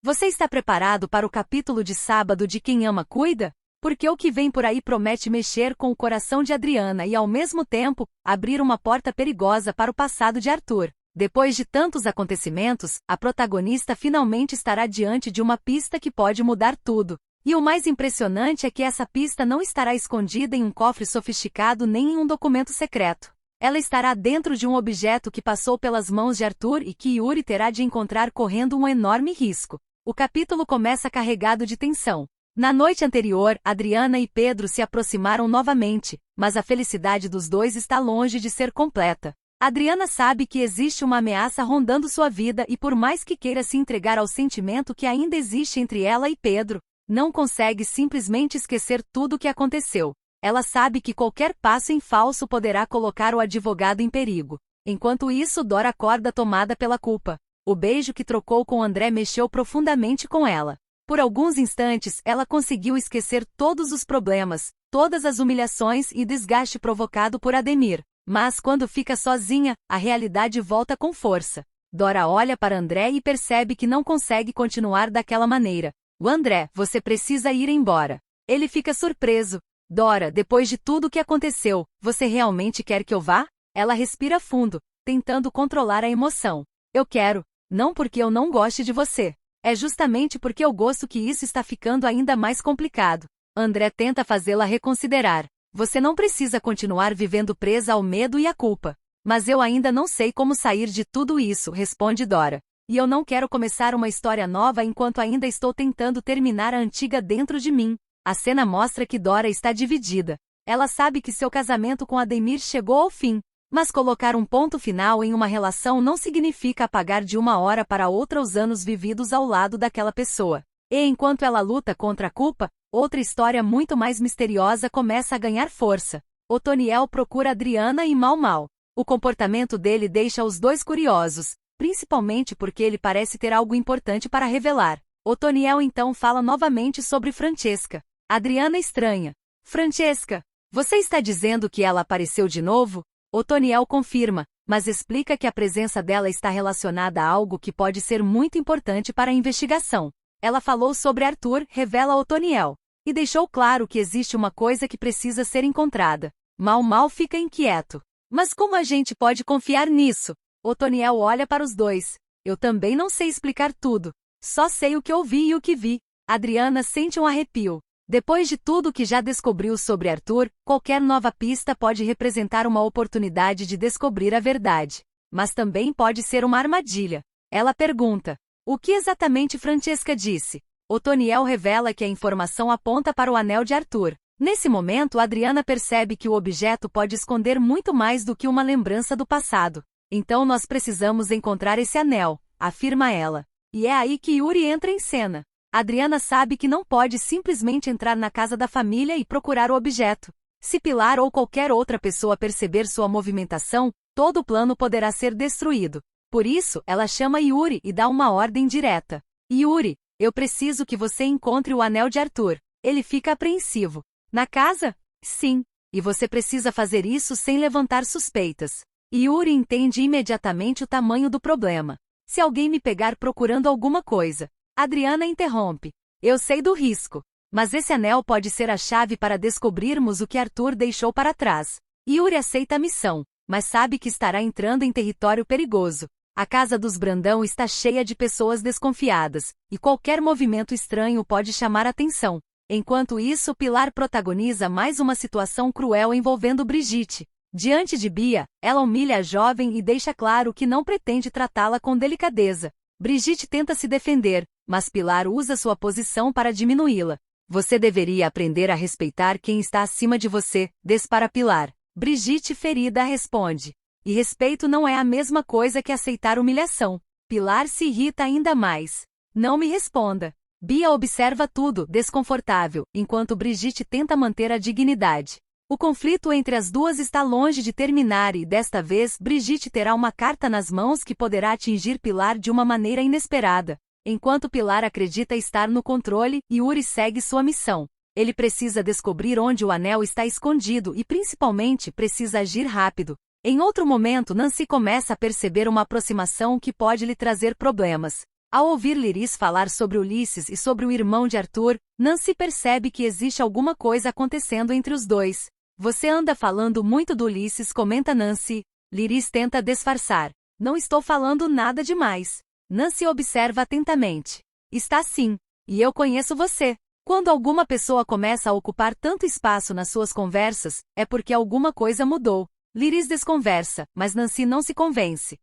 Você está preparado para o capítulo de sábado de Quem Ama Cuida? Porque o que vem por aí promete mexer com o coração de Adriana e, ao mesmo tempo, abrir uma porta perigosa para o passado de Arthur. Depois de tantos acontecimentos, a protagonista finalmente estará diante de uma pista que pode mudar tudo. E o mais impressionante é que essa pista não estará escondida em um cofre sofisticado nem em um documento secreto. Ela estará dentro de um objeto que passou pelas mãos de Arthur e que Yuri terá de encontrar correndo um enorme risco. O capítulo começa carregado de tensão. Na noite anterior, Adriana e Pedro se aproximaram novamente, mas a felicidade dos dois está longe de ser completa. Adriana sabe que existe uma ameaça rondando sua vida e, por mais que queira se entregar ao sentimento que ainda existe entre ela e Pedro, não consegue simplesmente esquecer tudo o que aconteceu. Ela sabe que qualquer passo em falso poderá colocar o advogado em perigo. Enquanto isso, Dora acorda tomada pela culpa. O beijo que trocou com André mexeu profundamente com ela. Por alguns instantes, ela conseguiu esquecer todos os problemas, todas as humilhações e desgaste provocado por Ademir. Mas quando fica sozinha, a realidade volta com força. Dora olha para André e percebe que não consegue continuar daquela maneira. André, você precisa ir embora. Ele fica surpreso. Dora, depois de tudo o que aconteceu, você realmente quer que eu vá? Ela respira fundo, tentando controlar a emoção. Eu quero. Não porque eu não goste de você. É justamente porque eu gosto que isso está ficando ainda mais complicado. André tenta fazê-la reconsiderar. Você não precisa continuar vivendo presa ao medo e à culpa. Mas eu ainda não sei como sair de tudo isso, responde Dora. E eu não quero começar uma história nova enquanto ainda estou tentando terminar a antiga dentro de mim. A cena mostra que Dora está dividida. Ela sabe que seu casamento com Ademir chegou ao fim. Mas colocar um ponto final em uma relação não significa apagar de uma hora para outra os anos vividos ao lado daquela pessoa. E enquanto ela luta contra a culpa, outra história muito mais misteriosa começa a ganhar força. Otoniel procura Adriana e Mal. O comportamento dele deixa os dois curiosos, principalmente porque ele parece ter algo importante para revelar. Otoniel então fala novamente sobre Francesca. Adriana estranha. Francesca, você está dizendo que ela apareceu de novo? Otoniel confirma, mas explica que a presença dela está relacionada a algo que pode ser muito importante para a investigação. Ela falou sobre Arthur, revela Otoniel, e deixou claro que existe uma coisa que precisa ser encontrada. Mal fica inquieto. Mas como a gente pode confiar nisso? Otoniel olha para os dois. Eu também não sei explicar tudo. Só sei o que ouvi e o que vi. Adriana sente um arrepio. Depois de tudo que já descobriu sobre Arthur, qualquer nova pista pode representar uma oportunidade de descobrir a verdade. Mas também pode ser uma armadilha. Ela pergunta: o que exatamente Francesca disse? Otoniel revela que a informação aponta para o anel de Arthur. Nesse momento, Adriana percebe que o objeto pode esconder muito mais do que uma lembrança do passado. Então nós precisamos encontrar esse anel, afirma ela. E é aí que Yuri entra em cena. Adriana sabe que não pode simplesmente entrar na casa da família e procurar o objeto. Se Pilar ou qualquer outra pessoa perceber sua movimentação, todo o plano poderá ser destruído. Por isso, ela chama Yuri e dá uma ordem direta. Yuri, eu preciso que você encontre o anel de Arthur. Ele fica apreensivo. Na casa? Sim. E você precisa fazer isso sem levantar suspeitas. Yuri entende imediatamente o tamanho do problema. Se alguém me pegar procurando alguma coisa. Adriana interrompe. Eu sei do risco. Mas esse anel pode ser a chave para descobrirmos o que Arthur deixou para trás. Yuri aceita a missão, mas sabe que estará entrando em território perigoso. A casa dos Brandão está cheia de pessoas desconfiadas, e qualquer movimento estranho pode chamar atenção. Enquanto isso, Pilar protagoniza mais uma situação cruel envolvendo Brigitte. Diante de Bia, ela humilha a jovem e deixa claro que não pretende tratá-la com delicadeza. Brigitte tenta se defender, mas Pilar usa sua posição para diminuí-la. Você deveria aprender a respeitar quem está acima de você, dispara Pilar. Brigitte, ferida, responde. E respeito não é a mesma coisa que aceitar humilhação. Pilar se irrita ainda mais. Não me responda. Bia observa tudo, desconfortável, enquanto Brigitte tenta manter a dignidade. O conflito entre as duas está longe de terminar e, desta vez, Brigitte terá uma carta nas mãos que poderá atingir Pilar de uma maneira inesperada. Enquanto Pilar acredita estar no controle, Yuri segue sua missão. Ele precisa descobrir onde o anel está escondido e, principalmente, precisa agir rápido. Em outro momento, Nancy começa a perceber uma aproximação que pode lhe trazer problemas. Ao ouvir Liris falar sobre Ulisses e sobre o irmão de Arthur, Nancy percebe que existe alguma coisa acontecendo entre os dois. Você anda falando muito do Ulisses, comenta Nancy. Liris tenta disfarçar. Não estou falando nada demais. Nancy observa atentamente. Está sim. E eu conheço você. Quando alguma pessoa começa a ocupar tanto espaço nas suas conversas, é porque alguma coisa mudou. Liris desconversa, mas Nancy não se convence.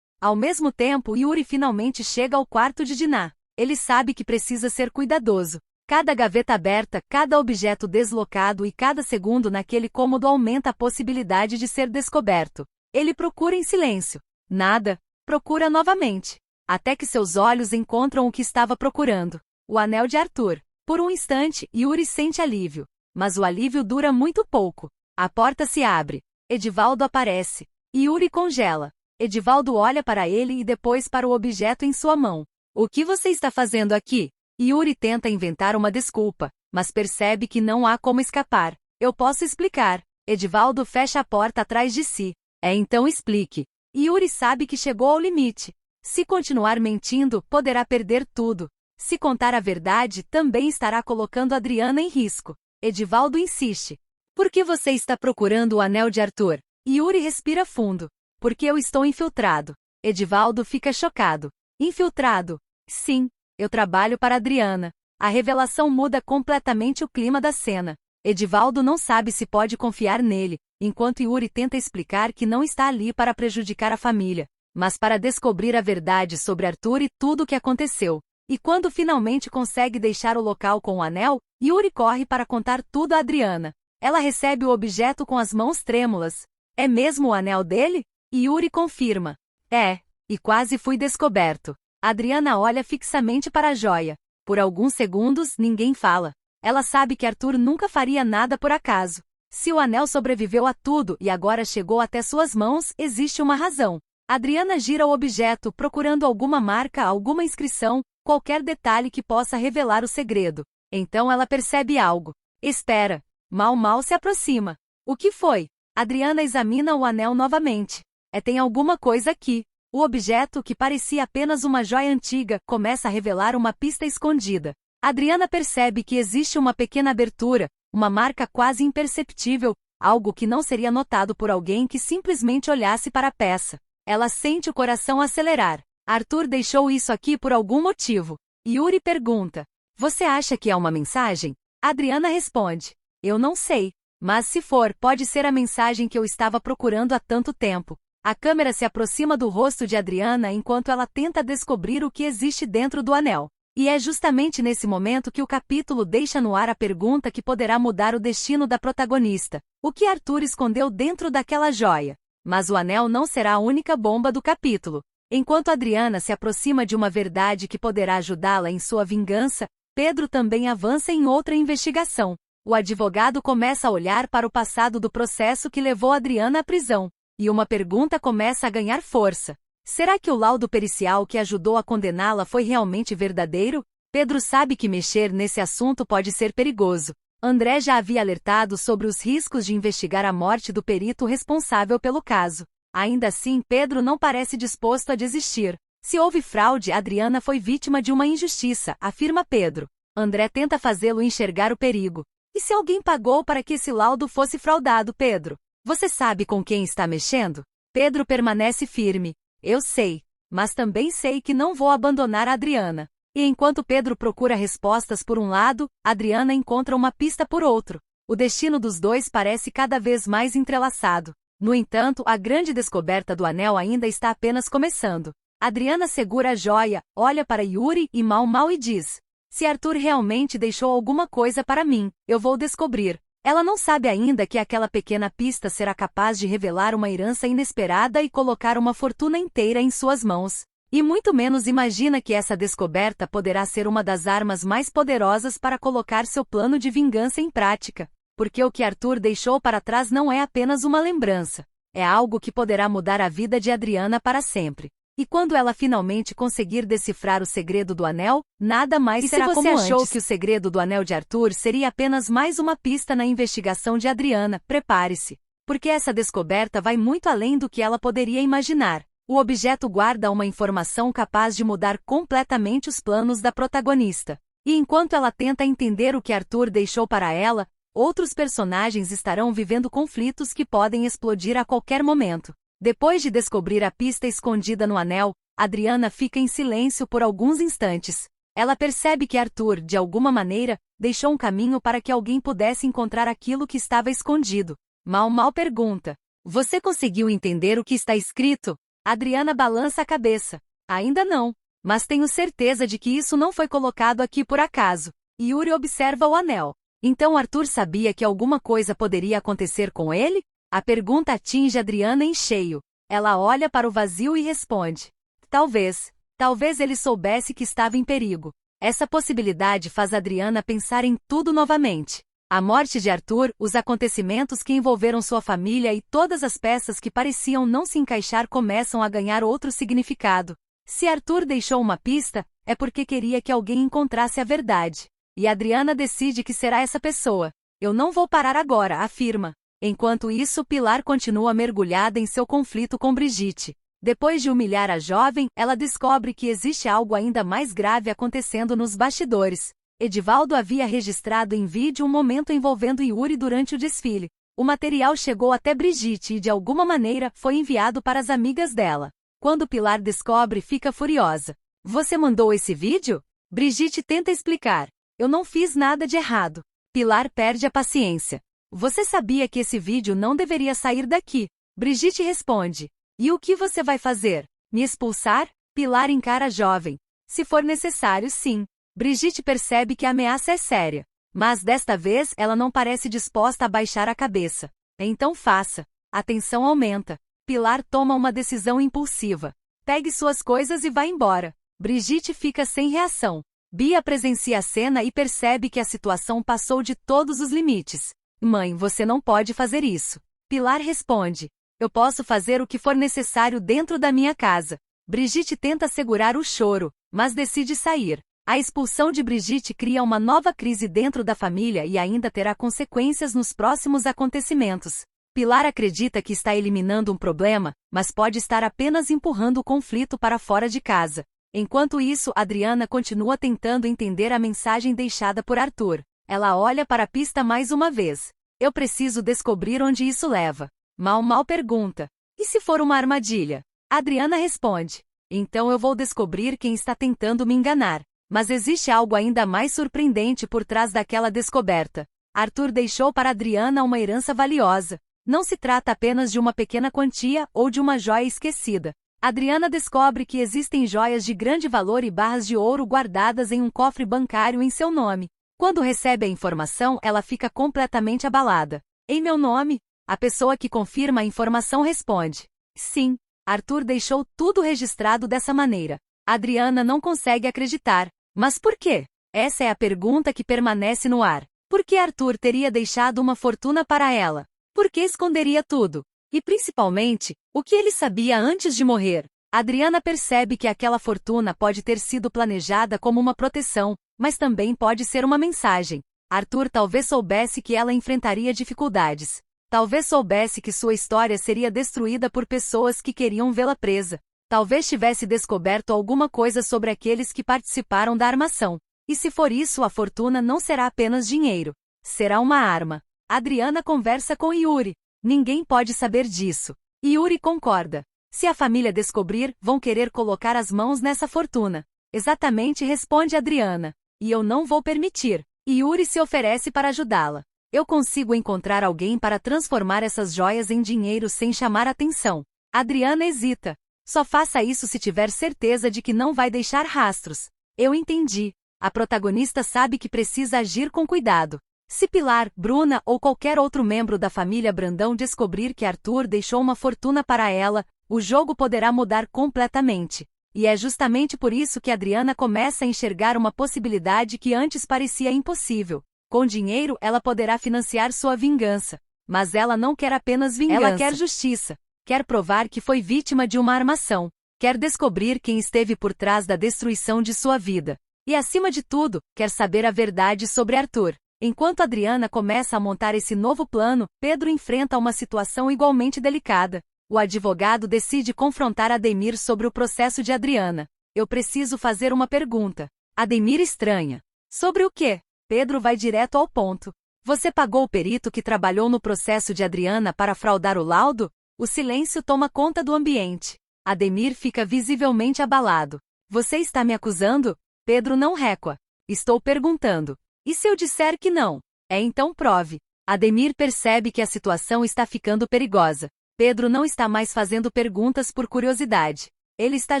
Ao mesmo tempo, Yuri finalmente chega ao quarto de Dinah. Ele sabe que precisa ser cuidadoso. Cada gaveta aberta, cada objeto deslocado e cada segundo naquele cômodo aumenta a possibilidade de ser descoberto. Ele procura em silêncio. Nada. Procura novamente. Até que seus olhos encontram o que estava procurando. O anel de Arthur. Por um instante, Yuri sente alívio. Mas o alívio dura muito pouco. A porta se abre. Edivaldo aparece. Yuri congela. Edivaldo olha para ele e depois para o objeto em sua mão. O que você está fazendo aqui? Yuri tenta inventar uma desculpa, mas percebe que não há como escapar. Eu posso explicar. Edivaldo fecha a porta atrás de si. Então explique. Yuri sabe que chegou ao limite. Se continuar mentindo, poderá perder tudo. Se contar a verdade, também estará colocando Adriana em risco. Edivaldo insiste. Por que você está procurando o anel de Arthur? Yuri respira fundo. Porque eu estou infiltrado. Edivaldo fica chocado. Infiltrado? Sim. Eu trabalho para Adriana. A revelação muda completamente o clima da cena. Edivaldo não sabe se pode confiar nele, enquanto Yuri tenta explicar que não está ali para prejudicar a família, mas para descobrir a verdade sobre Arthur e tudo o que aconteceu. E quando finalmente consegue deixar o local com o anel, Yuri corre para contar tudo a Adriana. Ela recebe o objeto com as mãos trêmulas. É mesmo o anel dele? Yuri confirma. É. E quase fui descoberto. Adriana olha fixamente para a joia. Por alguns segundos, ninguém fala. Ela sabe que Arthur nunca faria nada por acaso. Se o anel sobreviveu a tudo e agora chegou até suas mãos, existe uma razão. Adriana gira o objeto procurando alguma marca, alguma inscrição, qualquer detalhe que possa revelar o segredo. Então ela percebe algo. Espera. Mal se aproxima. O que foi? Adriana examina o anel novamente. Tem alguma coisa aqui. O objeto, que parecia apenas uma joia antiga, começa a revelar uma pista escondida. Adriana percebe que existe uma pequena abertura, uma marca quase imperceptível, algo que não seria notado por alguém que simplesmente olhasse para a peça. Ela sente o coração acelerar. Arthur deixou isso aqui por algum motivo. Yuri pergunta. Você acha que é uma mensagem? Adriana responde. Eu não sei. Mas se for, pode ser a mensagem que eu estava procurando há tanto tempo. A câmera se aproxima do rosto de Adriana enquanto ela tenta descobrir o que existe dentro do anel. E é justamente nesse momento que o capítulo deixa no ar a pergunta que poderá mudar o destino da protagonista. O que Arthur escondeu dentro daquela joia? Mas o anel não será a única bomba do capítulo. Enquanto Adriana se aproxima de uma verdade que poderá ajudá-la em sua vingança, Pedro também avança em outra investigação. O advogado começa a olhar para o passado do processo que levou Adriana à prisão. E uma pergunta começa a ganhar força. Será que o laudo pericial que ajudou a condená-la foi realmente verdadeiro? Pedro sabe que mexer nesse assunto pode ser perigoso. André já havia alertado sobre os riscos de investigar a morte do perito responsável pelo caso. Ainda assim, Pedro não parece disposto a desistir. Se houve fraude, Adriana foi vítima de uma injustiça, afirma Pedro. André tenta fazê-lo enxergar o perigo. E se alguém pagou para que esse laudo fosse fraudado, Pedro? Você sabe com quem está mexendo? Pedro permanece firme. Eu sei. Mas também sei que não vou abandonar a Adriana. E enquanto Pedro procura respostas por um lado, Adriana encontra uma pista por outro. O destino dos dois parece cada vez mais entrelaçado. No entanto, a grande descoberta do anel ainda está apenas começando. Adriana segura a joia, olha para Yuri e Mal e diz: se Arthur realmente deixou alguma coisa para mim, eu vou descobrir. Ela não sabe ainda que aquela pequena pista será capaz de revelar uma herança inesperada e colocar uma fortuna inteira em suas mãos. E muito menos imagina que essa descoberta poderá ser uma das armas mais poderosas para colocar seu plano de vingança em prática. Porque o que Arthur deixou para trás não é apenas uma lembrança. É algo que poderá mudar a vida de Adriana para sempre. E quando ela finalmente conseguir decifrar o segredo do anel, nada mais será como antes. E se você achou que o segredo do anel de Arthur seria apenas mais uma pista na investigação de Adriana, prepare-se. Porque essa descoberta vai muito além do que ela poderia imaginar. O objeto guarda uma informação capaz de mudar completamente os planos da protagonista. E enquanto ela tenta entender o que Arthur deixou para ela, outros personagens estarão vivendo conflitos que podem explodir a qualquer momento. Depois de descobrir a pista escondida no anel, Adriana fica em silêncio por alguns instantes. Ela percebe que Arthur, de alguma maneira, deixou um caminho para que alguém pudesse encontrar aquilo que estava escondido. Mal pergunta: "Você conseguiu entender o que está escrito?" Adriana balança a cabeça. "Ainda não, mas tenho certeza de que isso não foi colocado aqui por acaso." Yuri observa o anel. Então Arthur sabia que alguma coisa poderia acontecer com ele? A pergunta atinge Adriana em cheio. Ela olha para o vazio e responde: Talvez ele soubesse que estava em perigo. Essa possibilidade faz Adriana pensar em tudo novamente. A morte de Arthur, os acontecimentos que envolveram sua família e todas as peças que pareciam não se encaixar começam a ganhar outro significado. Se Arthur deixou uma pista, é porque queria que alguém encontrasse a verdade. E Adriana decide que será essa pessoa. "Eu não vou parar agora", afirma. Enquanto isso, Pilar continua mergulhada em seu conflito com Brigitte. Depois de humilhar a jovem, ela descobre que existe algo ainda mais grave acontecendo nos bastidores. Edivaldo havia registrado em vídeo um momento envolvendo Yuri durante o desfile. O material chegou até Brigitte e, de alguma maneira, foi enviado para as amigas dela. Quando Pilar descobre, fica furiosa. "Você mandou esse vídeo?" Brigitte tenta explicar. "Eu não fiz nada de errado." Pilar perde a paciência. "Você sabia que esse vídeo não deveria sair daqui?" Brigitte responde. "E o que você vai fazer? Me expulsar?" Pilar encara a jovem. "Se for necessário, sim." Brigitte percebe que a ameaça é séria. Mas desta vez ela não parece disposta a baixar a cabeça. "Então faça." A tensão aumenta. Pilar toma uma decisão impulsiva. "Pegue suas coisas e vá embora." Brigitte fica sem reação. Bia presencia a cena e percebe que a situação passou de todos os limites. "Mãe, você não pode fazer isso." Pilar responde. "Eu posso fazer o que for necessário dentro da minha casa." Brigitte tenta segurar o choro, mas decide sair. A expulsão de Brigitte cria uma nova crise dentro da família e ainda terá consequências nos próximos acontecimentos. Pilar acredita que está eliminando um problema, mas pode estar apenas empurrando o conflito para fora de casa. Enquanto isso, Adriana continua tentando entender a mensagem deixada por Arthur. Ela olha para a pista mais uma vez. "Eu preciso descobrir onde isso leva." Mal pergunta. "E se for uma armadilha?" Adriana responde. "Então eu vou descobrir quem está tentando me enganar." Mas existe algo ainda mais surpreendente por trás daquela descoberta. Arthur deixou para Adriana uma herança valiosa. Não se trata apenas de uma pequena quantia ou de uma joia esquecida. Adriana descobre que existem joias de grande valor e barras de ouro guardadas em um cofre bancário em seu nome. Quando recebe a informação, ela fica completamente abalada. "Em meu nome?" A pessoa que confirma a informação responde. "Sim, Arthur deixou tudo registrado dessa maneira." Adriana não consegue acreditar. Mas por quê? Essa é a pergunta que permanece no ar. Por que Arthur teria deixado uma fortuna para ela? Por que esconderia tudo? E principalmente, o que ele sabia antes de morrer? Adriana percebe que aquela fortuna pode ter sido planejada como uma proteção, mas também pode ser uma mensagem. Arthur talvez soubesse que ela enfrentaria dificuldades. Talvez soubesse que sua história seria destruída por pessoas que queriam vê-la presa. Talvez tivesse descoberto alguma coisa sobre aqueles que participaram da armação. E se for isso, a fortuna não será apenas dinheiro. Será uma arma. Adriana conversa com Yuri. Ninguém pode saber disso. Yuri concorda. Se a família descobrir, vão querer colocar as mãos nessa fortuna. Exatamente, responde Adriana. E eu não vou permitir. Yuri se oferece para ajudá-la. Eu consigo encontrar alguém para transformar essas joias em dinheiro sem chamar atenção. Adriana hesita. Só faça isso se tiver certeza de que não vai deixar rastros. Eu entendi. A protagonista sabe que precisa agir com cuidado. Se Pilar, Bruna ou qualquer outro membro da família Brandão descobrir que Arthur deixou uma fortuna para ela, o jogo poderá mudar completamente. E é justamente por isso que Adriana começa a enxergar uma possibilidade que antes parecia impossível. Com dinheiro, ela poderá financiar sua vingança. Mas ela não quer apenas vingança. Ela quer justiça. Quer provar que foi vítima de uma armação. Quer descobrir quem esteve por trás da destruição de sua vida. E, acima de tudo, quer saber a verdade sobre Arthur. Enquanto Adriana começa a montar esse novo plano, Pedro enfrenta uma situação igualmente delicada. O advogado decide confrontar Ademir sobre o processo de Adriana. Eu preciso fazer uma pergunta. Ademir estranha. Sobre o quê? Pedro vai direto ao ponto. Você pagou o perito que trabalhou no processo de Adriana para fraudar o laudo? O silêncio toma conta do ambiente. Ademir fica visivelmente abalado. Você está me acusando? Pedro não recua. Estou perguntando. E se eu disser que não? Então prove. Ademir percebe que a situação está ficando perigosa. Pedro não está mais fazendo perguntas por curiosidade. Ele está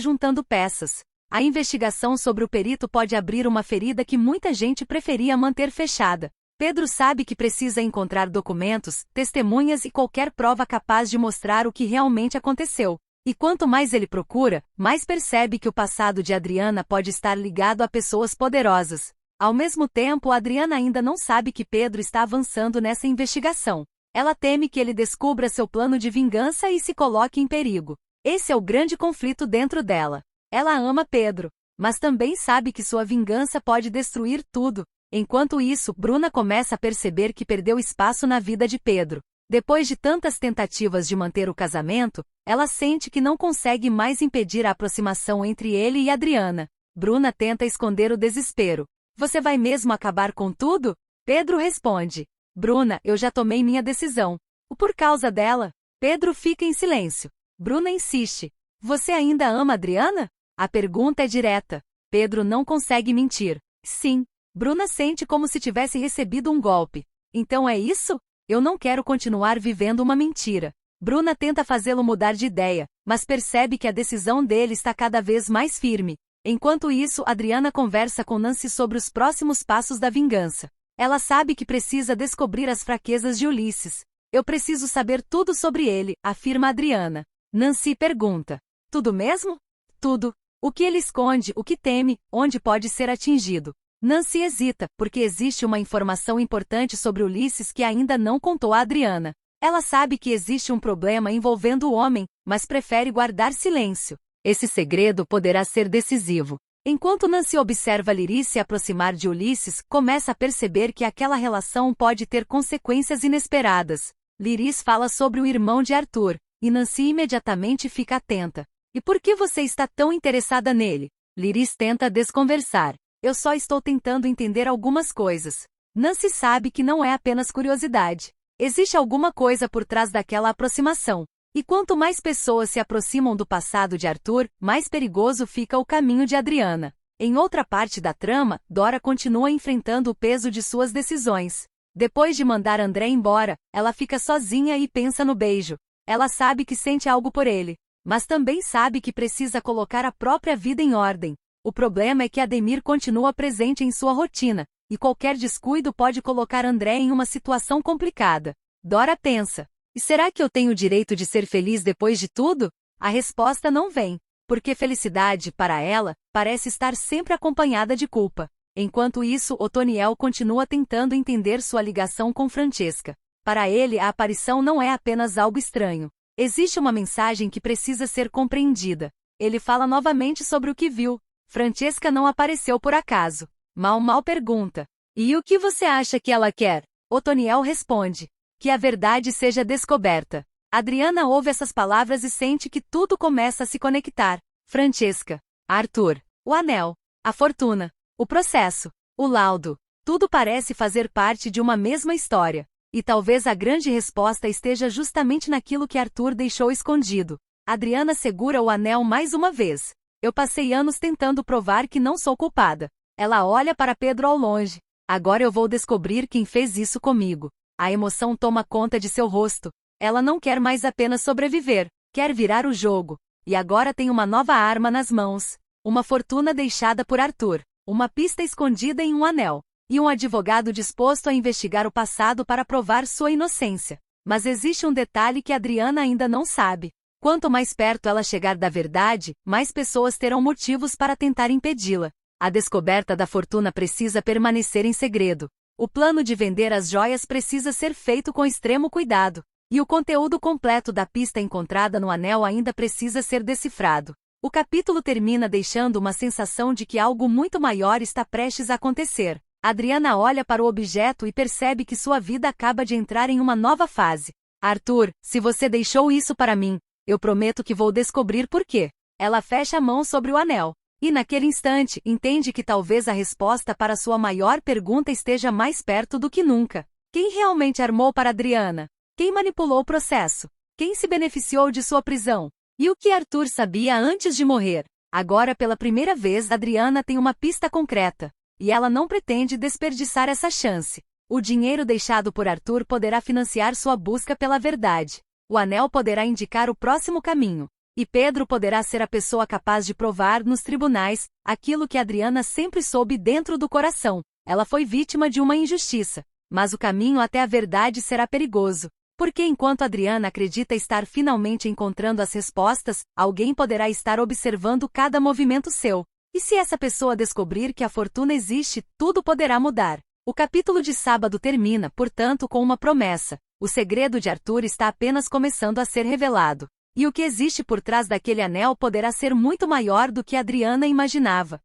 juntando peças. A investigação sobre o perito pode abrir uma ferida que muita gente preferia manter fechada. Pedro sabe que precisa encontrar documentos, testemunhas e qualquer prova capaz de mostrar o que realmente aconteceu. E quanto mais ele procura, mais percebe que o passado de Adriana pode estar ligado a pessoas poderosas. Ao mesmo tempo, Adriana ainda não sabe que Pedro está avançando nessa investigação. Ela teme que ele descubra seu plano de vingança e se coloque em perigo. Esse é o grande conflito dentro dela. Ela ama Pedro, mas também sabe que sua vingança pode destruir tudo. Enquanto isso, Bruna começa a perceber que perdeu espaço na vida de Pedro. Depois de tantas tentativas de manter o casamento, ela sente que não consegue mais impedir a aproximação entre ele e Adriana. Bruna tenta esconder o desespero. Você vai mesmo acabar com tudo? Pedro responde. Bruna, eu já tomei minha decisão. Por causa dela? Pedro fica em silêncio. Bruna insiste. Você ainda ama Adriana? A pergunta é direta. Pedro não consegue mentir. Sim. Bruna sente como se tivesse recebido um golpe. Então é isso? Eu não quero continuar vivendo uma mentira. Bruna tenta fazê-lo mudar de ideia, mas percebe que a decisão dele está cada vez mais firme. Enquanto isso, Adriana conversa com Nancy sobre os próximos passos da vingança. Ela sabe que precisa descobrir as fraquezas de Ulisses. Eu preciso saber tudo sobre ele, afirma Adriana. Nancy pergunta. Tudo mesmo? Tudo. O que ele esconde, o que teme, onde pode ser atingido. Nancy hesita, porque existe uma informação importante sobre Ulisses que ainda não contou a Adriana. Ela sabe que existe um problema envolvendo o homem, mas prefere guardar silêncio. Esse segredo poderá ser decisivo. Enquanto Nancy observa Liris se aproximar de Ulisses, começa a perceber que aquela relação pode ter consequências inesperadas. Liris fala sobre o irmão de Arthur, e Nancy imediatamente fica atenta. E por que você está tão interessada nele? Liris tenta desconversar. Eu só estou tentando entender algumas coisas. Nancy sabe que não é apenas curiosidade. Existe alguma coisa por trás daquela aproximação. E quanto mais pessoas se aproximam do passado de Arthur, mais perigoso fica o caminho de Adriana. Em outra parte da trama, Dora continua enfrentando o peso de suas decisões. Depois de mandar André embora, ela fica sozinha e pensa no beijo. Ela sabe que sente algo por ele, mas também sabe que precisa colocar a própria vida em ordem. O problema é que Ademir continua presente em sua rotina, e qualquer descuido pode colocar André em uma situação complicada. Dora pensa. E será que eu tenho o direito de ser feliz depois de tudo? A resposta não vem, porque felicidade, para ela, parece estar sempre acompanhada de culpa. Enquanto isso, Otoniel continua tentando entender sua ligação com Francesca. Para ele, a aparição não é apenas algo estranho. Existe uma mensagem que precisa ser compreendida. Ele fala novamente sobre o que viu. Francesca não apareceu por acaso. Mal pergunta. E o que você acha que ela quer? Otoniel responde. Que a verdade seja descoberta. Adriana ouve essas palavras e sente que tudo começa a se conectar. Francesca, Arthur, o anel, a fortuna, o processo, o laudo. Tudo parece fazer parte de uma mesma história. E talvez a grande resposta esteja justamente naquilo que Arthur deixou escondido. Adriana segura o anel mais uma vez. Eu passei anos tentando provar que não sou culpada. Ela olha para Pedro ao longe. Agora eu vou descobrir quem fez isso comigo. A emoção toma conta de seu rosto. Ela não quer mais apenas sobreviver, quer virar o jogo. E agora tem uma nova arma nas mãos. Uma fortuna deixada por Arthur. Uma pista escondida em um anel. E um advogado disposto a investigar o passado para provar sua inocência. Mas existe um detalhe que Adriana ainda não sabe. Quanto mais perto ela chegar da verdade, mais pessoas terão motivos para tentar impedi-la. A descoberta da fortuna precisa permanecer em segredo. O plano de vender as joias precisa ser feito com extremo cuidado. E o conteúdo completo da pista encontrada no anel ainda precisa ser decifrado. O capítulo termina deixando uma sensação de que algo muito maior está prestes a acontecer. Adriana olha para o objeto e percebe que sua vida acaba de entrar em uma nova fase. Arthur, se você deixou isso para mim, Eu prometo que vou descobrir por quê. Ela fecha a mão sobre o anel. E naquele instante, entende que talvez a resposta para sua maior pergunta esteja mais perto do que nunca. Quem realmente armou para Adriana? Quem manipulou o processo? Quem se beneficiou de sua prisão? E o que Arthur sabia antes de morrer? Agora, pela primeira vez, Adriana tem uma pista concreta. E ela não pretende desperdiçar essa chance. O dinheiro deixado por Arthur poderá financiar sua busca pela verdade. O anel poderá indicar o próximo caminho. E Pedro poderá ser a pessoa capaz de provar nos tribunais aquilo que Adriana sempre soube dentro do coração. Ela foi vítima de uma injustiça. Mas o caminho até a verdade será perigoso. Porque enquanto Adriana acredita estar finalmente encontrando as respostas, alguém poderá estar observando cada movimento seu. E se essa pessoa descobrir que a fortuna existe, tudo poderá mudar. O capítulo de sábado termina, portanto, com uma promessa. O segredo de Arthur está apenas começando a ser revelado. E o que existe por trás daquele anel poderá ser muito maior do que Adriana imaginava.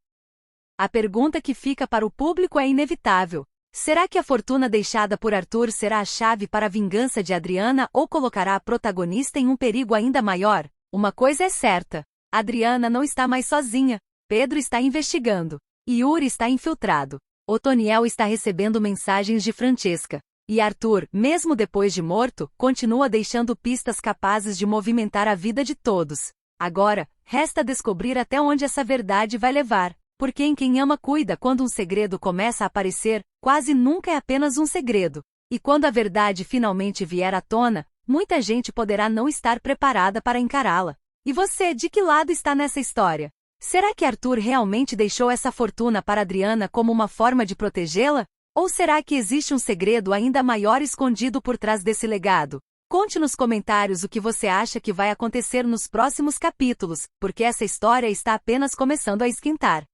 A pergunta que fica para o público é inevitável. Será que a fortuna deixada por Arthur será a chave para a vingança de Adriana ou colocará a protagonista em um perigo ainda maior? Uma coisa é certa. Adriana não está mais sozinha. Pedro está investigando. Yuri está infiltrado. Otoniel está recebendo mensagens de Francesca. E Arthur, mesmo depois de morto, continua deixando pistas capazes de movimentar a vida de todos. Agora, resta descobrir até onde essa verdade vai levar. Porque em quem ama cuida, quando um segredo começa a aparecer, quase nunca é apenas um segredo. E quando a verdade finalmente vier à tona, muita gente poderá não estar preparada para encará-la. E você, de que lado está nessa história? Será que Arthur realmente deixou essa fortuna para Adriana como uma forma de protegê-la? Ou será que existe um segredo ainda maior escondido por trás desse legado? Conte nos comentários o que você acha que vai acontecer nos próximos capítulos, porque essa história está apenas começando a esquentar.